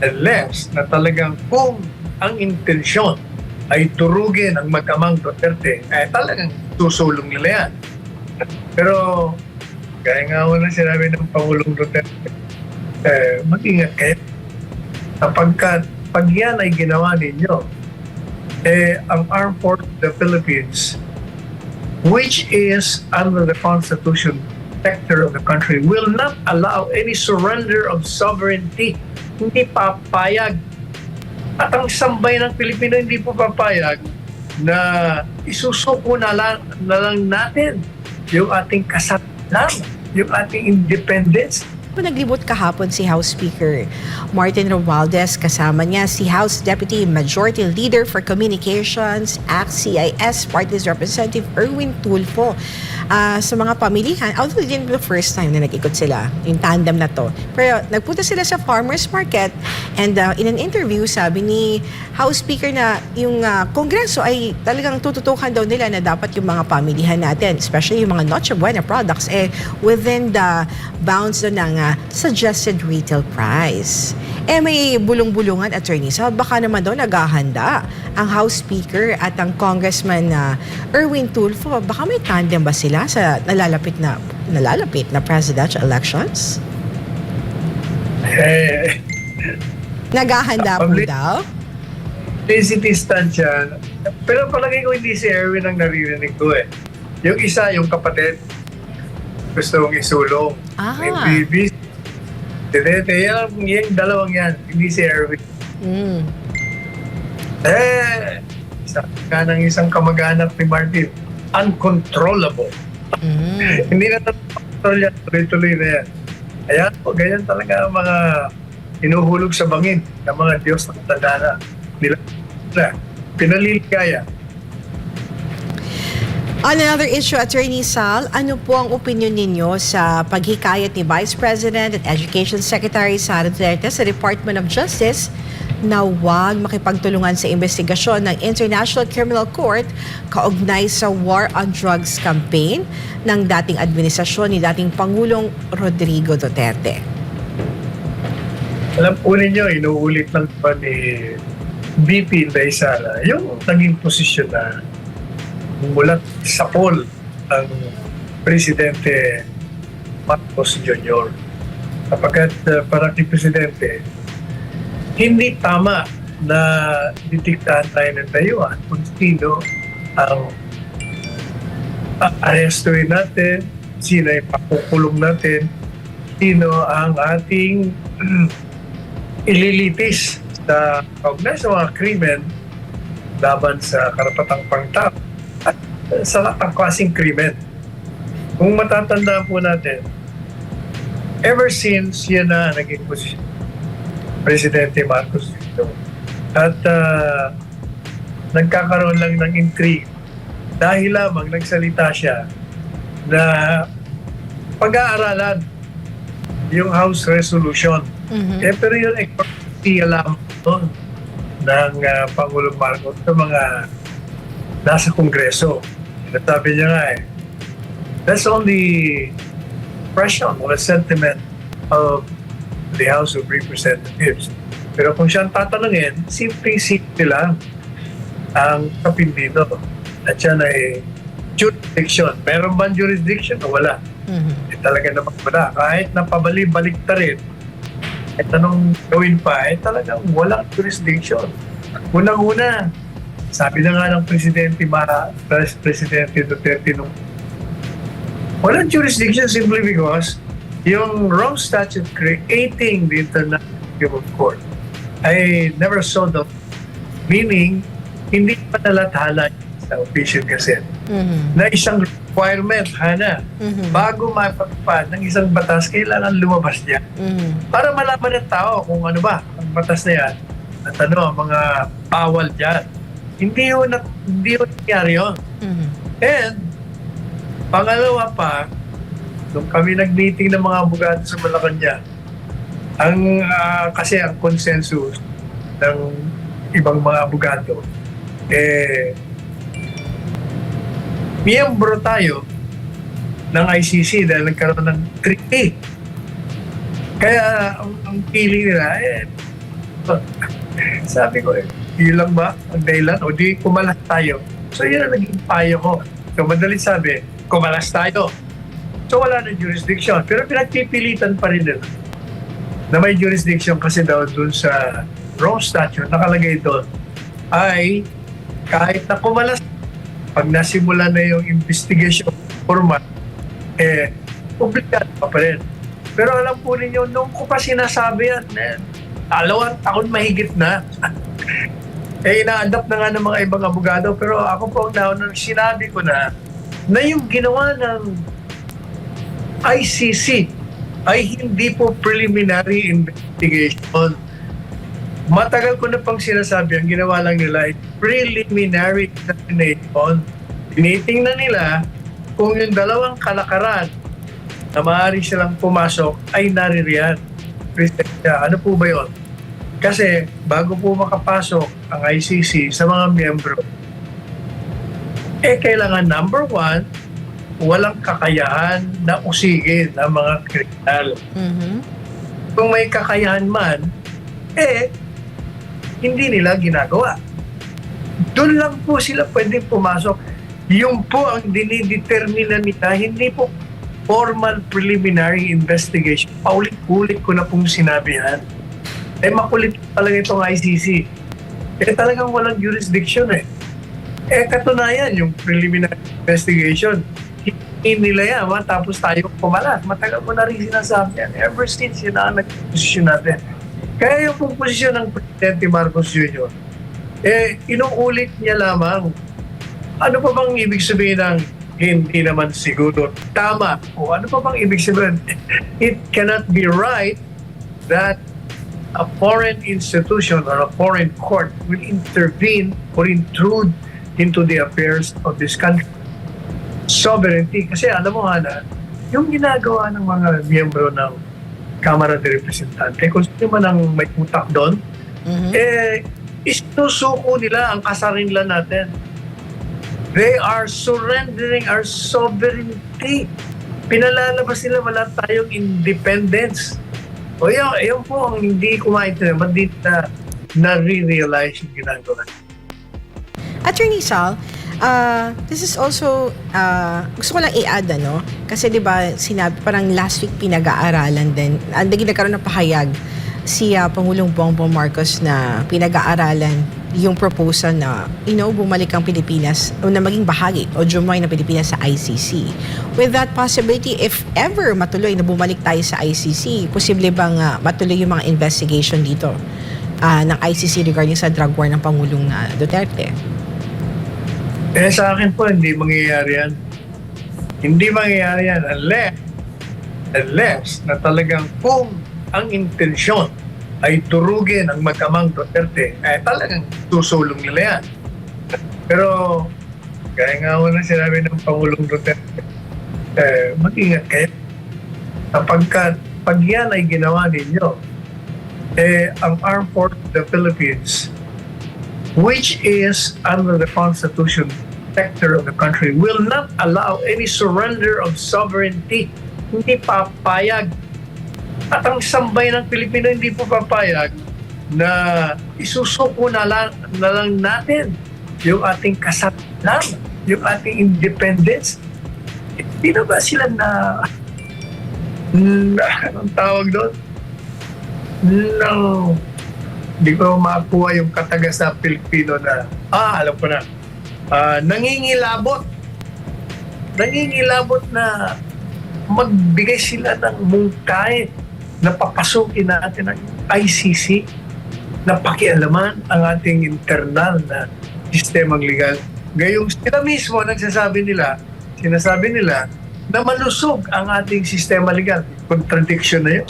unless na talagang kung ang intensyon ay durugin ang mag-amang Duterte, talagang susulong nila yan. Pero, gaya nga mo na sinabi ng Pangulong Duterte, mag-ingat kayo. Pag yan ay ginawa ninyo, ang Armed Forces of the Philippines, which is under the Constitution sector of the country, will not allow any surrender of sovereignty. Hindi papayag. At ang sambay ng Pilipino hindi po papayag na isusuko na lang natin yung ating kasalanan, yung ating independence. Naglibot kahapon si House Speaker Martin Romualdez, kasama niya si House Deputy Majority Leader for Communications, ACT-CIS Party List Representative Erwin Tulfo. Sa mga pamilihan, although din the first time na nag-ikot sila, yung tandem na to. Pero nagpunta sila sa farmers market and in an interview, sabi ni House Speaker na yung Kongreso ay talagang tututukan daw nila na dapat yung mga pamilihan natin, especially yung mga Noche Buena products, within the bounds ng suggested retail price. May bulong-bulungan, attorney. So baka naman daw naghahanda ang House Speaker at ang Congressman Erwin Tulfo. Baka may tandem ba sila sa nalalapit na presidential elections? Naghahanda po daw? Publicity stunt yan. Pero palagay ko hindi si Erwin ang naririnig ko Yung isa, yung kapatid, gusto mong isulong. May babies. Yung dalawang yan, hindi si Erwin. Sabi ka ng isang kamag-anak ni Martin, uncontrollable. Hindi na control yan, tuloy-tuloy na yan. Ayan po, ganyan talaga ang mga inuhulog sa bangin ng mga Diyos ng tadhana nila. Pinaliligaya. On another issue, Attorney Sal, ano po ang opinion ninyo sa paghikayat ni Vice President at Education Secretary Sara Duterte sa Department of Justice na huwag makipagtulungan sa investigasyon ng International Criminal Court kaugnay sa War on Drugs campaign ng dating administrasyon ni dating Pangulong Rodrigo Duterte? Alam po ninyo, inuulit lang pa ni BP Inday Sara yung naging posisyon na mula sa poll ang Presidente Marcos Jr. Kapagkat para kay Presidente, hindi tama na ditiktahan tayo ng dayuhan kung sino ang arestuin natin, sino ay pakukulong natin, sino ang ating ililitis sa kaugnay sa mga krimen laban sa karapatang pangtao at sa lahat ng klaseng krimen. Kung matatandaan po natin, ever since yan na naging posisyon, Presidente Marcos dito, at nagkakaroon lang ng intrigue dahil lamang nagsalita siya na pag-aaralan yung House Resolution. Pero yun ay alam ng Pangulong Marcos sa mga nasa Kongreso. Sabi niya nga that's only expression or a sentiment of the House of Representatives. Pero kung siyang tatanungin, simple lang ang kapin dito. At yan ay jurisdiction. Meron bang jurisdiction o wala? Talaga naman wala. Kahit napabalik ta rin, anong gawin pa, talagang walang jurisdiction. Unang-una, sabi na nga ng Presidente Duterte nung walang jurisdiction simply because yung wrong statute creating the International Criminal Court ay never saw the meaning, hindi pa nalathala sa official gazette na isang requirement, bago mapatupad ng isang batas, kailangan lumabas niya. Para malaman ng tao kung ano ba ang batas na yan at ano ang mga bawal dyan. Hindi yun nangyari yun. And, pangalawa pa, nung kami nag-meeting ng mga abogado sa Malacanang, kasi ang consensus ng ibang mga abogado, miyembro tayo ng ICC dahil nagkaroon ng treaty. Kaya ang feeling nila, Sabi ko, yun lang ba ang dahilan? O di kumalas tayo. So yun ang naging payo ko. So madalit sabi, kumalas tayo. So wala na jurisdiction. Pero pinagpipilitan pa rin nila na may jurisdiction kasi daw dun sa Rome Statute, nakalagay doon, ay kahit na kumalas, pag nasimula na yung investigation format, publikado pa rin. Pero alam po ninyo, nung ko pa sinasabi yan, 2 taon mahigit na. Ina-adapt na nga ng mga ibang abogado, pero ako po nung sinabi ko na yung ginawa ng ICC ay hindi po preliminary investigation. Matagal ko na pang sinasabi, ang ginawa lang nila ay preliminary examination. Tinitingnan nila kung yung 2 kalakaran na maaari silang pumasok ay naririyan. Ano po ba yun? Kasi bago po makapasok ang ICC sa mga miyembro, kailangan number 1, walang kakayahan na usigin ang mga kriminal. Kung may kakayahan man, hindi nila ginagawa. Doon lang po sila pwedeng pumasok. Yung po ang dinidetermina nila, hindi po formal preliminary investigation. Paulit-ulit ko na pong sinabi yan. Makulit talaga itong ICC. Talagang walang jurisdiction katunayan, yung preliminary investigation, hindi nila yan, tapos tayo pumalas. Matagal ko na rin sinasabi yan. Ever since yun ang nag-posisyon natin. Kaya yung pong posisyon ng Presidente Marcos Jr., inuulit niya lamang. Ano pa bang ibig sabihin ng hindi naman siguro tama? O ano pa bang ibig sabihin? It cannot be right that a foreign institution or a foreign court will intervene or intrude into the affairs of this country. Sovereignty. Kasi alam mo, Hana, yung ginagawa ng mga miyembro ng Kamara de Representante, kung sino man ang may utak doon, inusuko nila ang kasarinlan natin. They are surrendering our sovereignty. Pinalalabas nila wala tayong independence. O yun po ang hindi ko maintindihan, ba't di na re-realize yung ginagawa. Attorney Sal, this is also, gusto ko lang i-add, kasi di ba sinabi, parang last week pinag-aaralan din, nagkaroon ng pahayag si Pangulong Bongbong Marcos na pinag-aaralan yung proposal na, bumalik ang Pilipinas o na maging bahagi o join ng Pilipinas sa ICC. With that possibility, if ever matuloy na bumalik tayo sa ICC, posible bang matuloy yung mga investigation dito ng ICC regarding sa drug war ng Pangulong Duterte? Sa akin po, hindi mangyayari yan. Hindi mangyayari yan unless na talagang kung ang intensyon ay turugin ang mag-amang Duterte, talagang susulong nila yan. Pero, gaya nga na sinabi ng Pangulong Duterte, mag-ingat kayo. Pag yan ay ginawa ninyo, ang Armed Forces of the Philippines, which is under the Constitution sector of the country, will not allow any surrender of sovereignty. Hindi papayag. At ang sambay ng Pilipino hindi po papayag na isusuko na lang natin yung ating kasalanan, yung ating independence. Hindi na ba sila anong tawag doon? No. Hindi ko makakuha yung katagas na Pilipino na, alam ko na, nangingilabot na magbigay sila ng mungkain na papasukin natin ang ICC na pakialaman ang ating internal na sistemang legal. Gayong sila mismo sinasabi nila na malusog ang ating sistema legal. Contradiction na yun.